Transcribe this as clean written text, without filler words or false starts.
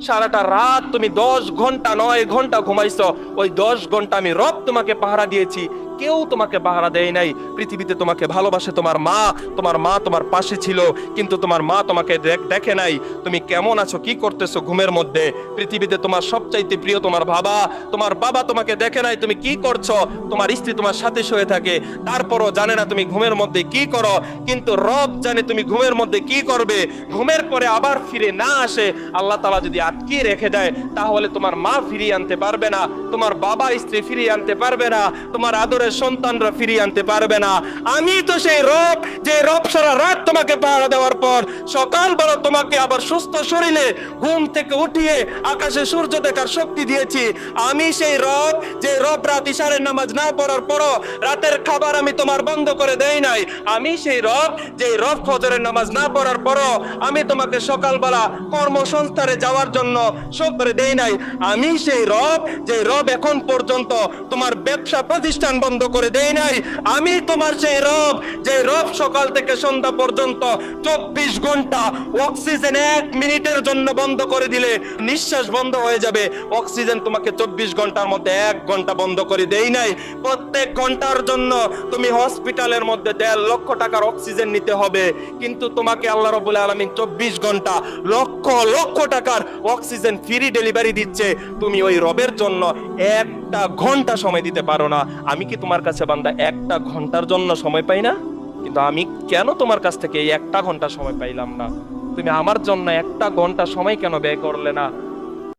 সারাটা রাত তুমি 10 ঘন্টা 9 ঘন্টা ঘুমাইছো, ওই 10 ঘন্টা আমি রব তোমাকে পাহারা দিয়েছি, কেউ তোমাকে পাহারা দেয় নাই। পৃথিবীতে তোমাকে ভালোবাসে তোমার মা, তোমার পাশে ছিল, কিন্তু তোমার মা তোমাকে দেখে নাই তুমি কেমন আছো, কি করতেছো ঘুমের মধ্যে। পৃথিবীতে তোমার সবচাইতে প্রিয় তোমার বাবা তোমাকে দেখে নাই তুমি কি করছো। তোমার স্ত্রী তোমার সাথে শুয়ে থাকে, তারপরও জানে না তুমি ঘুমের মধ্যে কি করো, কিন্তু রব জানে তুমি ঘুমের মধ্যে কি করবে। ঘুমের পরে আবার ফিরে না আসে, আল্লাহ তাআলা যদি আটকিয়ে রেখে দেয়, তাহলে তোমার মা ফিরিয়ে আনতে পারবে না, তোমার বাবা স্ত্রী ফিরিয়ে আনতে পারবে না, তোমার আদরের সন্তানরা ফিরিয়ে আনতে পারবে না। আমি তো সেই রব, যে রব সারা রাত তোমাকে পাহারা দেওয়ার পর সকালবেলা তোমাকে আবার সুস্থ শরীরে ঘুম থেকে উঠিয়ে আকাশে সূর্য দেখার শক্তি দিয়েছি। আমি সেই রব, যে রব রাত ইশারের নামাজ না পড়ার পরও রাতের খাবার আমি তোমার বন্ধ করে দেই নাই। আমি সেই রব, যে রব ফজরের নামাজ না পড়ার পরও আমি তোমাকে সকালবেলা কর্মসংস্থানে যাওয়ার জন্য সব করে দেই নাই। আমি সেই রব, যে রব এখন পর্যন্ত তোমার ব্যবসা প্রতিষ্ঠান বন্ধ করে দেই নাই। আমি তোমার সেই রব, যে রব সকাল থেকে সন্ধ্যা পর্যন্ত 24 ঘন্টা অক্সিজেন 1 মিনিটের জন্য বন্ধ করে দিলে নিঃশ্বাস বন্ধ হয়ে যাবে, অক্সিজেন তোমাকে 24 ঘন্টার মধ্যে 1 ঘন্টা বন্ধ করে দেই নাই। প্রত্যেক ঘন্টার জন্য তুমি হসপিটালের মধ্যে 1.5 লক্ষ টাকার অক্সিজেন নিতে হবে, কিন্তু তোমাকে আল্লাহ রাব্বুল আলামিন 24 ঘন্টা লক্ষ লক্ষ টাকার অক্সিজেন ফ্রি ডেলিভারি দিচ্ছে। তুমি ওই রবের জন্য 1 ঘন্টা সময় দিতে পারো না। আমি কি তোমার কাছে বান্দা 1 ঘন্টার জন্য সময় পাই না? কিন্তু আমি কেন তোমার কাছ থেকে এই 1 ঘন্টা সময় পাইলাম না? তুমি আমার জন্য 1 ঘন্টা সময় কেন ব্যয় করলে না?